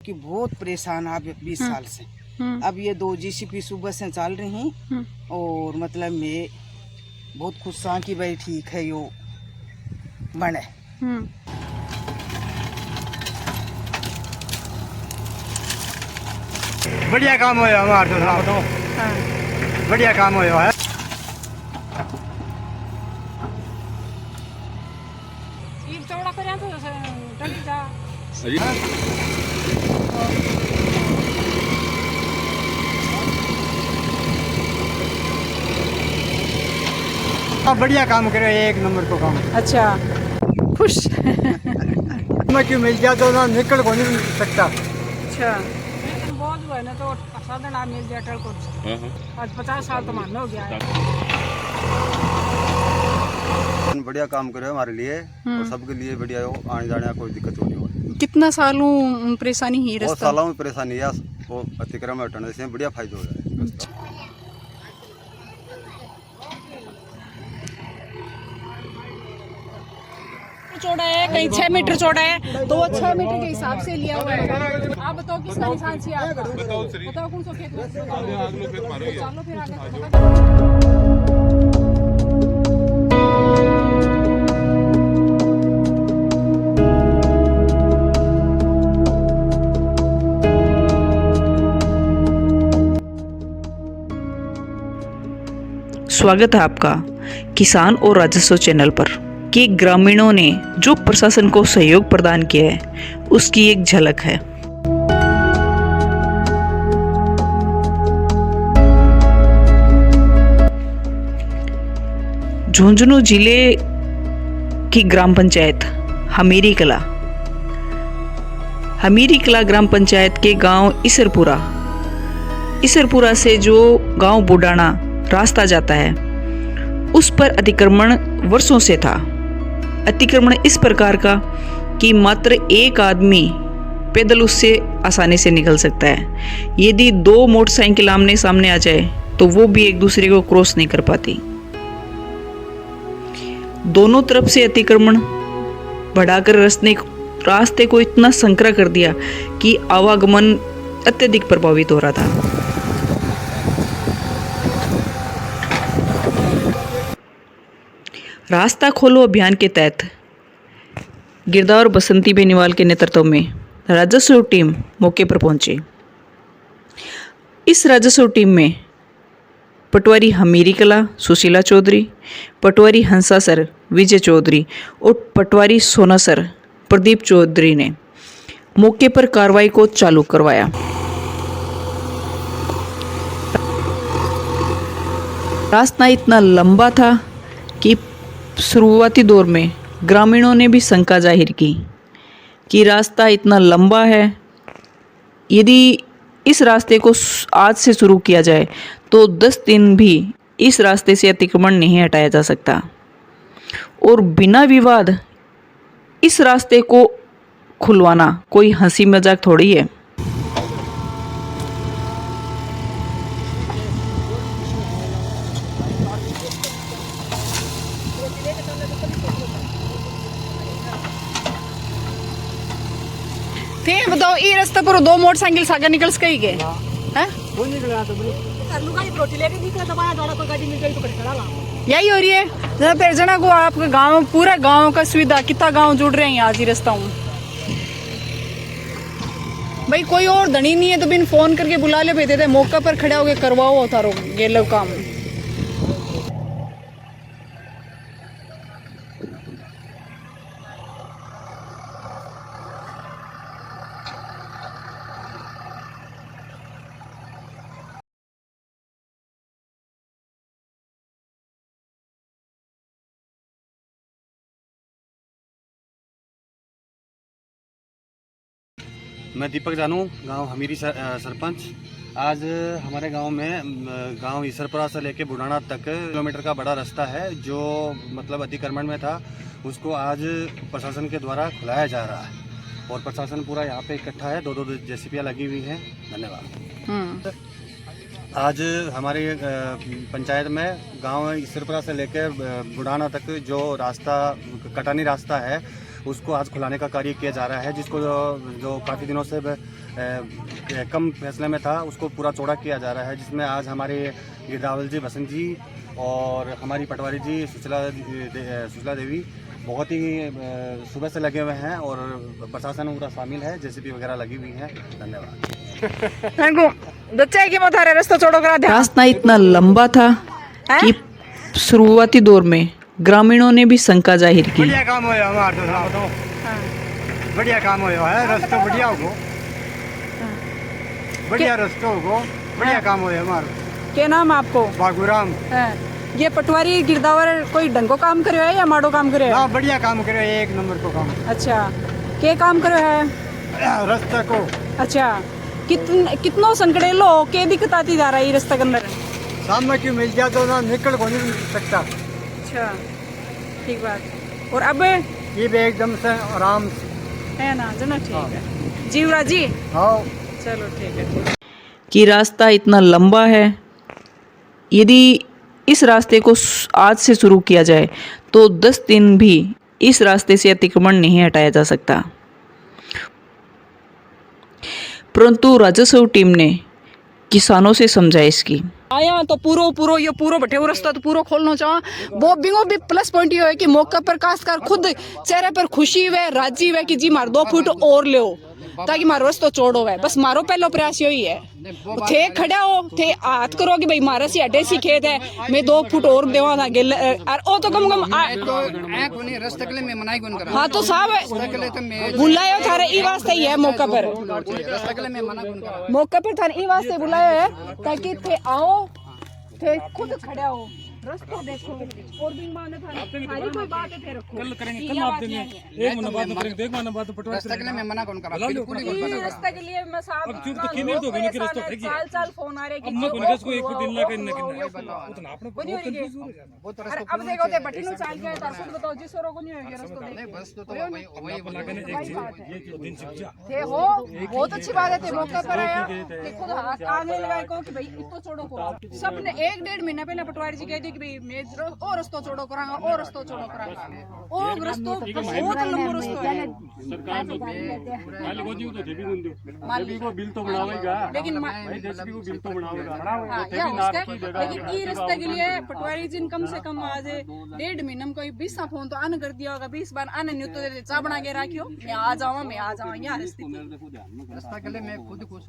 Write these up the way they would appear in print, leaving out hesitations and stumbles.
कि बहुत परेशान आप 20 साल से। अब ये 2 जीसीपी सुबह से चल रही हैं और मतलब मैं बहुत खुश हाँ कि भाई ठीक है यो बने। बढ़िया काम हो हमारा तो बढ़िया काम हो है। चौड़ा कर तो टंकी जा बढ़िया काम करे, एक नंबर को काम। अच्छा खुश मैं क्यों मिल गया तो ना निकल को नहीं सकता। अच्छा बहुत हुआ ना तो साधन आप मिल गया टल को आज 50 साल तो मान हो गया है। बढ़िया काम करे हमारे लिए और सबके लिए बढ़िया हो, आने जाने का कोई दिक्कत नहीं हो। कितना सालों परेशानी ही बहुत रास्ता सालों में परेशानी है वो अतिक्रमण हटाने से बढ़िया फायदा हो रहा है। चौड़ा है कहीं 6 मीटर चौड़ा है तो वो 6 मीटर के हिसाब से लिया हुआ है। आप बताओ किसका निशान चाहिए आपका? बताओ कौन सा खेत में? चलो फिर आगे स्वागत है आपका किसान और राजस्व चैनल पर कि ग्रामीणों ने जो प्रशासन को सहयोग प्रदान किया है उसकी एक झलक है। झुंझुनू जिले की ग्राम पंचायत हमीरी कला ग्राम पंचायत के गांव इसरपुरा से जो गांव बुडाना रास्ता जाता है उस पर अतिक्रमण वर्षों से था। अतिक्रमण इस प्रकार का कि मात्र एक आदमी पैदल उससे आसानी से निकल सकता है। यदि 2 मोटरसाइकिल आमने सामने आ जाए तो वो भी एक दूसरे को क्रॉस नहीं कर पाती। दोनों तरफ से अतिक्रमण बढ़ाकर रास्ते को इतना संकरा कर दिया कि आवागमन अत्यधिक प्रभावित हो रहा था। रास्ता खोलो अभियान के तहत गिरदा और बसंती बेनीवाल के नेतृत्व में राजस्व टीम मौके पर पहुंची। इस राजस्व टीम में पटवारी हमीरी कला सुशीला चौधरी, पटवारी हंसासर विजय चौधरी और पटवारी सोनासर प्रदीप चौधरी ने मौके पर कार्रवाई को चालू करवाया। रास्ता इतना लंबा था कि शुरुआती दौर में ग्रामीणों ने भी शंका जाहिर की कि रास्ता इतना लंबा है, यदि इस रास्ते को आज से शुरू किया जाए तो 10 दिन भी इस रास्ते से अतिक्रमण नहीं हटाया जा सकता और बिना विवाद इस रास्ते को खुलवाना कोई हंसी मजाक थोड़ी है। बताओ ये रास्ते पर 2 मोटरसाइकिल सागर निकल सके गए हैं? यही हो रही है जरा फिर जना को आपका गांव पूरा गांव का सुविधा कितना गांव जुड़ रहे हैं आज ही रास्ता हूँ। भाई कोई और धनी नहीं है तो बिन फोन करके बुला ले भेजते थे, मौका पर खड़ा होके करवाओ होता रो ये लोग काम। मैं दीपक जानू, गांव हमीरी सरपंच। आज हमारे गांव में गांव ईसरपुरा से लेके बुढ़ाना तक किलोमीटर का बड़ा रास्ता है जो मतलब अतिक्रमण में था, उसको आज प्रशासन के द्वारा खुलाया जा रहा है और प्रशासन पूरा यहाँ पे इकट्ठा है। 2 जेसीपीयाँ लगी हुई हैं। धन्यवाद। आज हमारे पंचायत में गांव ईसरपुरा से लेकर बुढ़ाना तक जो रास्ता कटानी रास्ता है उसको आज खुलाने का कार्य किया जा रहा है, जिसको जो काफ़ी दिनों से कम फैसले में था उसको पूरा चौड़ा किया जा रहा है, जिसमें आज हमारे गिरदावल जी, बसंत जी और हमारी पटवारी जी सुशीला देवी बहुत ही सुबह से लगे हुए हैं और प्रशासन पूरा शामिल है, जेसीबी वगैरह लगी हुई है। धन्यवाद। Thank you. बच्चे की मत रहे रास्ता छोड़ो करा दे। रास्ता इतना लंबा था कि शुरुआती दौर में ग्रामीणों ने भी शंका जाहिर की। बढ़िया काम होया हमारे तो बढ़िया काम होया है, रास्ता बढ़िया होगो, बढ़िया रास्ता होगो, बढ़िया काम होया हमारा। क्या नाम है आपको? बागुराम। ये पटवारी गिरदावर कोई ढंगो काम करे है या माड़ो काम करे है? हाँ बढ़िया काम करे, एक नंबर को काम। अच्छा, क्या काम करे है? रास्ता को। अच्छा, कितनो संकड़े लो के दिक्कत आती जा रही रास्ता के अंदर? शाम में क्यों मिल जाए तो ना निकल को नहीं सकता। अच्छा, ठीक बात। और अब ये भी एकदम से आराम से है ना, जना ठीक है। जीवराज जी, हाँ चलो ठीक है। कि रास्ता इतना लंबा है, यदि इस रास्ते को आज से शुरू किया जाए तो 10 दिन भी इस रास्ते से अतिक्रमण नहीं हटाया जा सकता। परंतु राजस्व टीम ने किसानों से समझाइश की। आया तो पूरो ये पूरो बैठे हुए रास्ता तो पूरो खोलना चाह। वो भी प्लस पॉइंट ये है कि मौका पर काश्तकार खुद चेहरे पर खुशी हुए, राजी हुए कि जी मार 2 फुट और ले ताकि मारो रास्ता चौड़ो है। बस मारो पहला प्रयास यही है। थे खड़ा हो, थे हाथ करो कि भाई मारा सी अड्डे सी खेत है, मैं 2 फुट और देवा था गिल और ओ तो कम रास्ते के लिए मैं मनाई कौन करा। हाँ तो साहब बुलायो थारे ई वास्ते ही है मौका पर, रास्ते के लिए मैं मना कौन करा। मौका पर थारे ई वास्ते बुलाया है ताकि थे आओ, थे खुद खड़ा हो, रास्ता देखो और भी माने थारी कोई बात है थे रखो। कल करेंगे, कल आप देंगे, एक महीना बाद करेंगे, देख महीना बाद पटवा। रास्ते के लिए मैं मना कौन करा, बिल्कुल ही ये रास्ते के लिए मैं साहब अब तो किन्हीं तो गने के रास्ता है कि साल फोन आ रहे कि अब मैं कोने को एक दिन ला के उतना आपने वो नहीं हो रही। अरे अब देखो ते बटिनो चाल के तार खुद बताओ जिस और को नहीं होएगा रास्ता देख। बस तो वही लगाने एक चीज ये दिन शिक्षा थे हो, बहुत अच्छी बात है। ते मौका पर आया ते खुद हाथ आगे लगाए को कि भाई इतो छोड़ो को। सबने 1-1.5 महीना पहले पटवारी जी कह दी कि भाई मैं और रास्ता छोड़ो करांगा और रास्ता छोड़ो करांगा। और रास्ता बहुत लंबा रास्ता है। सरकार तो मालिक को दियो तो देवी को दियो, मालिक को बिल तो बनावेगा, लेकिन भाई देवी को बिल तो बनावेगा। हाँ, या उसके लेकिन ई रास्ते के लिए पटवारी जी कम से कम आज 1.5 महीने में कोई 20 फोन तो आने कर दिया होगा। 20 बार आने नहीं तो चाह बना के रखियो, मैं आ जाऊँ यहाँ रास्ता के लिए मैं खुद खुश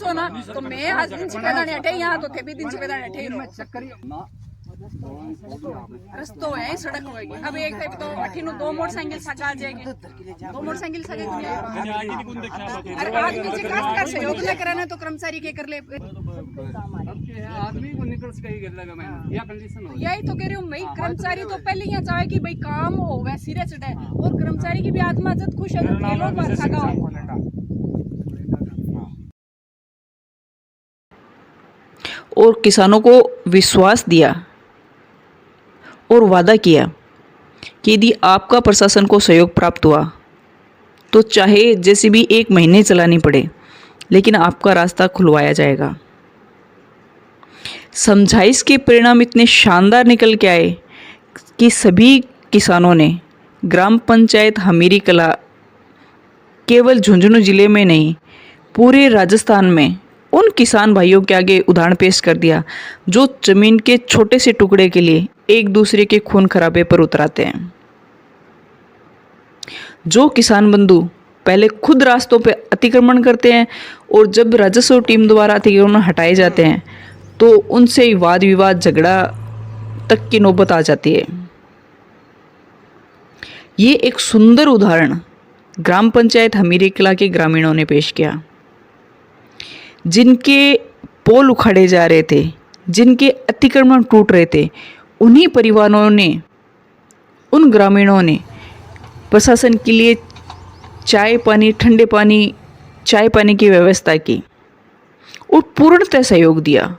हो ना। तो मैं आज दिन छिपे दाने हटे यहाँ तो थे भी दिन छिपे दाने हटे रस्तो है, सड़क होगी। अब एक तो अठीनो 2 मोटरसाइकिल सका आ जाएगी, 2 मोटरसाइकिल सके अरे आदमी से कास्ट कर सहयोग न कराना तो कर्मचारी के कर ले। आदमी को निकल सके लगा मैं या कंडीशन हो। यही तो कह रही हूँ भाई, कर्मचारी तो पहले यहाँ चाहे कि भाई काम हो वह सिरे चढ़े और कर्मचारी की भी आत्मा जब खुश है तो खेलो बार सका हो। और किसानों को विश्वास दिया और वादा किया कि यदि आपका प्रशासन को सहयोग प्राप्त हुआ तो चाहे जैसे भी 1 महीने चलानी पड़े लेकिन आपका रास्ता खुलवाया जाएगा। समझाइश के परिणाम इतने शानदार निकल के आए कि सभी किसानों ने ग्राम पंचायत हमीरी कला केवल झुंझुनू जिले में नहीं पूरे राजस्थान में उन किसान भाइयों के आगे उदाहरण पेश कर दिया जो जमीन के छोटे से टुकड़े के लिए एक दूसरे के खून खराबे पर उतराते हैं। जो किसान बंधु पहले खुद रास्तों पर अतिक्रमण करते हैं और जब राजस्व टीम द्वारा अतिक्रमण हटाए जाते हैं तो उनसे वाद विवाद झगड़ा तक की नौबत आ जाती है। ये एक सुंदर उदाहरण ग्राम पंचायत हमीरी कला के ग्रामीणों ने पेश किया। जिनके पोल उखाड़े जा रहे थे, जिनके अतिक्रमण टूट रहे थे, उन्हीं परिवारों ने, उन ग्रामीणों ने प्रशासन के लिए चाय पानी, ठंडे पानी, चाय पानी की व्यवस्था की और पूर्णतः सहयोग दिया।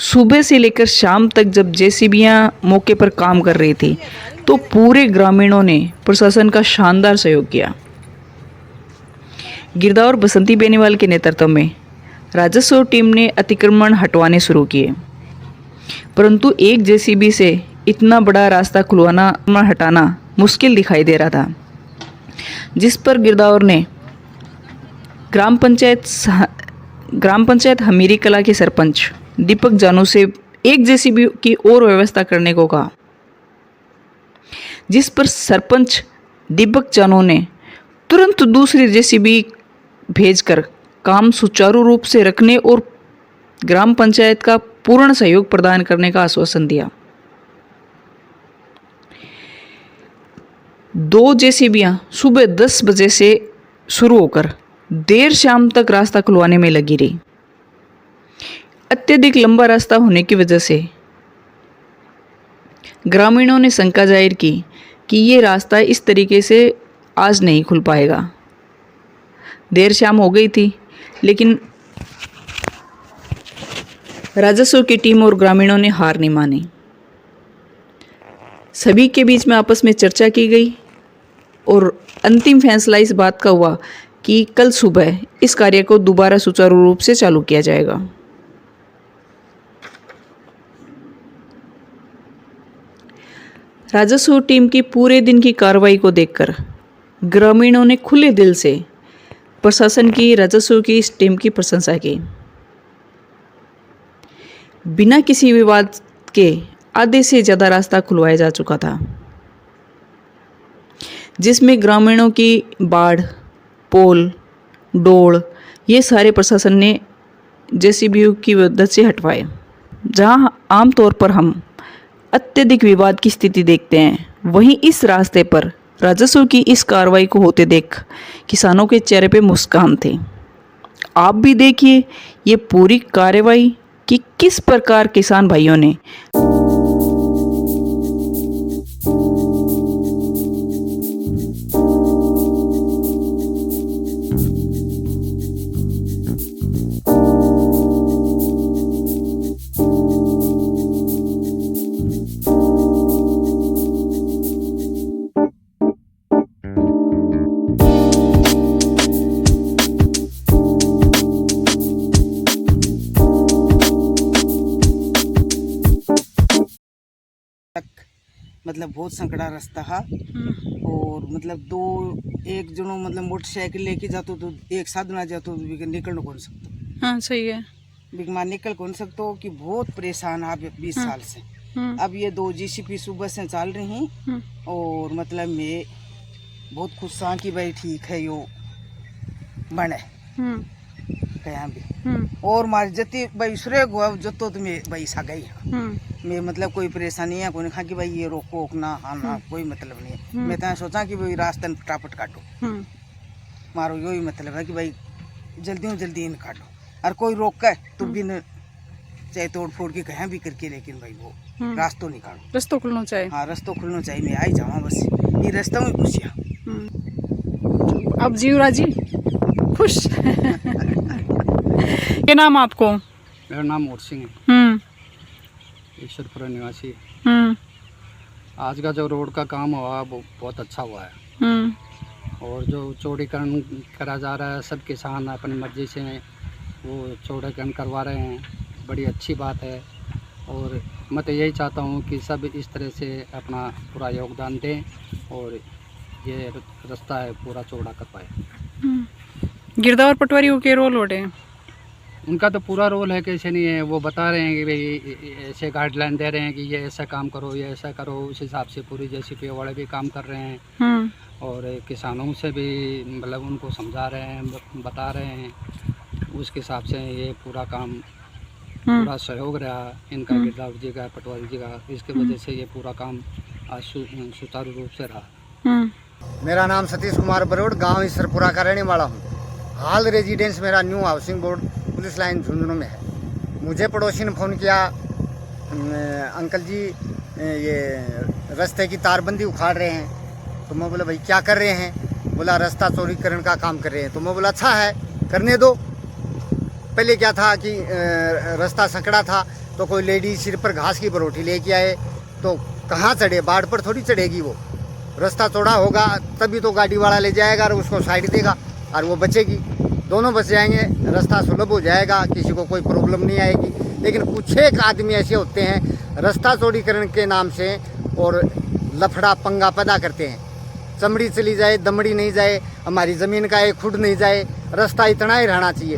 सुबह से लेकर शाम तक जब जेसीबियां मौके पर काम कर रही थी तो पूरे ग्रामीणों ने प्रशासन का शानदार सहयोग किया। गिरदावर बसंती बेनीवाल के नेतृत्व में राजस्व टीम ने अतिक्रमण हटवाने शुरू किए, परंतु एक जेसीबी से इतना बड़ा रास्ता खुलवाना हटाना मुश्किल दिखाई दे रहा था, जिस पर गिरदावर ने ग्राम पंचायत हमीरी कला के सरपंच दीपक जानू से एक जेसीबी की और व्यवस्था करने को कहा, जिस पर सरपंच दीपक जानू ने तुरंत दूसरी जेसीबी भेजकर काम सुचारू रूप से रखने और ग्राम पंचायत का पूर्ण सहयोग प्रदान करने का आश्वासन दिया। 2 जेसीबियां सुबह 10 बजे से शुरू होकर देर शाम तक रास्ता खुलवाने में लगी रही। अत्यधिक लंबा रास्ता होने की वजह से ग्रामीणों ने शंका जाहिर की कि ये रास्ता इस तरीके से आज नहीं खुल पाएगा। देर शाम हो गई थी, लेकिन राजस्व की टीम और ग्रामीणों ने हार नहीं मानी। सभी के बीच में आपस में चर्चा की गई और अंतिम फैसला इस बात का हुआ कि कल सुबह इस कार्य को दोबारा सुचारू रूप से चालू किया जाएगा। राजस्व टीम की पूरे दिन की कार्रवाई को देखकर ग्रामीणों ने खुले दिल से प्रशासन की, राजस्व की इस टीम की प्रशंसा की। बिना किसी विवाद के आधे से ज़्यादा रास्ता खुलवाया जा चुका था, जिसमें ग्रामीणों की बाढ़, पोल, डोड़ ये सारे प्रशासन ने जेसीबी की मदद से हटवाए। जहां आमतौर पर हम अत्यधिक विवाद की स्थिति देखते हैं, वहीं इस रास्ते पर राजस्व की इस कार्रवाई को होते देख किसानों के चेहरे पे मुस्कान थे। आप भी देखिए ये पूरी कार्रवाई कि किस प्रकार किसान भाइयों ने मतलब बहुत संकड़ा रास्ता है। और मतलब एक जनो मतलब मोटरसाइकिल लेके जातो तो एक साथ ना जातो तो निकल कौन सकते। हाँ सही है। बिगमान निकल कौन सकते कि बहुत परेशान है 20 साल से। अब ये 2 जीसीपी सुबह से चल रही हैं और मतलब मैं बहुत खुश हाँ कि भाई ठीक है यो बने कहीं भी। और मारी जती भाई सुरे गो जतो तो मैं भाई सा गई मैं मतलब कोई परेशानी है कोई कहा कि भाई ये रोको ना हाँ ना कोई मतलब नहीं है। मैं तो सोचा कि भाई रास्ता फटाफट काटो, मारो यही मतलब है कि भाई जल्दी इन काटो। और कोई रोक है तो बिन चाहे तोड़ फोड़ के कहीं भी करके, लेकिन भाई वो रास्ता नहीं काटो। रास्ता खुलना चाहिए। हाँ रास्ता खुलना चाहिए। मैं आई जाऊँ बस ये रास्ता में खुशियाँ। अब जीवराज जी खुश। क्या नाम आपको? मेरा नाम मोर सिंह है, ईश्वरपुरा निवासी। आज का जो रोड का काम हुआ वो बहुत अच्छा हुआ है। और जो चौड़ीकरण करा जा रहा है, सब किसान अपनी मर्जी से वो चौड़ीकरण करवा रहे हैं, बड़ी अच्छी बात है। और मैं तो यही चाहता हूँ कि सब इस तरह से अपना पूरा योगदान दें और ये रास्ता है पूरा चौड़ा कर पाए। गिरदावर पटवारी को क्या रोल हो रहे हैं? उनका तो पूरा रोल है, कैसे नहीं है। वो बता रहे हैं कि भाई ऐसे गाइडलाइन दे रहे हैं कि ये ऐसा काम करो, ये ऐसा करो, उस हिसाब से पूरी जेसीबी वाले भी काम कर रहे हैं। और किसानों से भी मतलब उनको समझा रहे हैं, बता रहे हैं, उसके हिसाब से ये पूरा काम पूरा सहयोग रहा इनका, गिरदावर जी का, पटवारी जी का। इसके वजह से ये पूरा काम आज सुचारू रूप से रहा। मेरा नाम सतीश कुमार बरोड़, गांव ईश्वरपुरा का रहने वाला हूं। हाल रेजिडेंस मेरा new housing board police line Jhunjhunu में है। मुझे पड़ोसी ने फ़ोन किया, अंकल जी ये रास्ते की तारबंदी उखाड़ रहे हैं। तो मैं बोला भाई क्या कर रहे हैं? बोला रास्ता चौड़ीकरण का काम कर रहे हैं। तो मैं बोला अच्छा है, करने दो। पहले क्या था कि रास्ता संकड़ा था तो कोई लेडी सिर पर घास की बरोठी लेके आए तो कहाँ चढ़े, बाढ़ पर थोड़ी चढ़ेगी वो। रास्ता चौड़ा होगा तभी तो गाड़ी वाला ले जाएगा और उसको साइड देगा और वो बचेगी, दोनों बच जाएंगे, रास्ता सुलभ हो जाएगा, किसी को कोई प्रॉब्लम नहीं आएगी। लेकिन कुछ एक आदमी ऐसे होते हैं रास्ता चौड़ीकरण के नाम से और लफड़ा पंगा पैदा करते हैं। चमड़ी चली जाए, दमड़ी नहीं जाए, हमारी ज़मीन का एक खुड नहीं जाए, रास्ता इतना ही रहना चाहिए।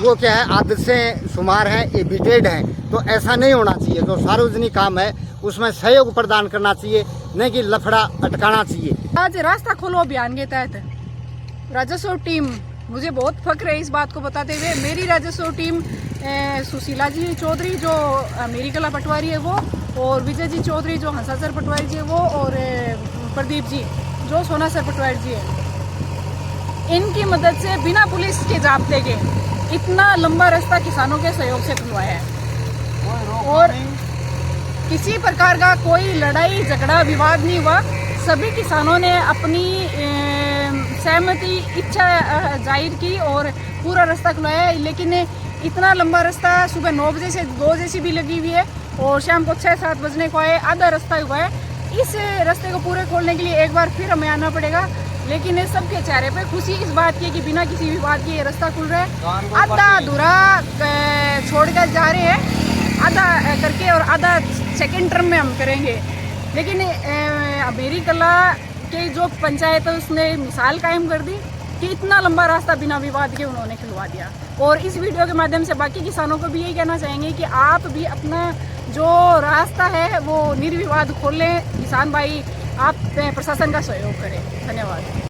वो क्या है, आदत से शुमार है, ये बिटेड है, तो ऐसा नहीं होना चाहिए। जो सार्वजनिक काम है उसमें सहयोग प्रदान करना चाहिए, नहीं कि लफड़ा अटकाना चाहिए। आज रास्ता खोलो अभियान के तहत राजस्व टीम, मुझे बहुत फख्र है इस बात को बताते हुए, मेरी राजस्व टीम सुशीला जी चौधरी जो मेरी कला पटवारी है वो, और विजय जी चौधरी जो हंसासर पटवारी जी है वो, और प्रदीप जी जो सोनासर पटवारी जी है, इनकी मदद से बिना पुलिस के जाब्ते के इतना लंबा रास्ता किसानों के सहयोग से खुलवाया है। और किसी प्रकार का कोई लड़ाई झगड़ा विवाद नहीं हुआ। सभी किसानों ने अपनी सहमति इच्छा जाहिर की और पूरा रास्ता खुलाया है। लेकिन इतना लंबा रास्ता सुबह 9 बजे से 2 JCB लगी हुई है और शाम को 6-7 बजने को आए, आधा रास्ता हुआ है। इस रास्ते को पूरे खोलने के लिए एक बार फिर हमें आना पड़ेगा। लेकिन सबके चेहरे पे खुशी इस बात की है कि बिना किसी विवाद के ये रास्ता खुल रहा है। आधा अधूरा छोड़कर जा रहे हैं, आधा करके, और आधा सेकेंड टर्म में हम करेंगे। लेकिन मेरी कला के जो पंचायत है उसने मिसाल कायम कर दी कि इतना लंबा रास्ता बिना विवाद के उन्होंने खुलवा दिया। और इस वीडियो के माध्यम से बाकी किसानों को भी यही कहना चाहेंगे कि आप भी अपना जो रास्ता है वो निर्विवाद खोल लें। किसान भाई, आप प्रशासन का सहयोग करें। धन्यवाद।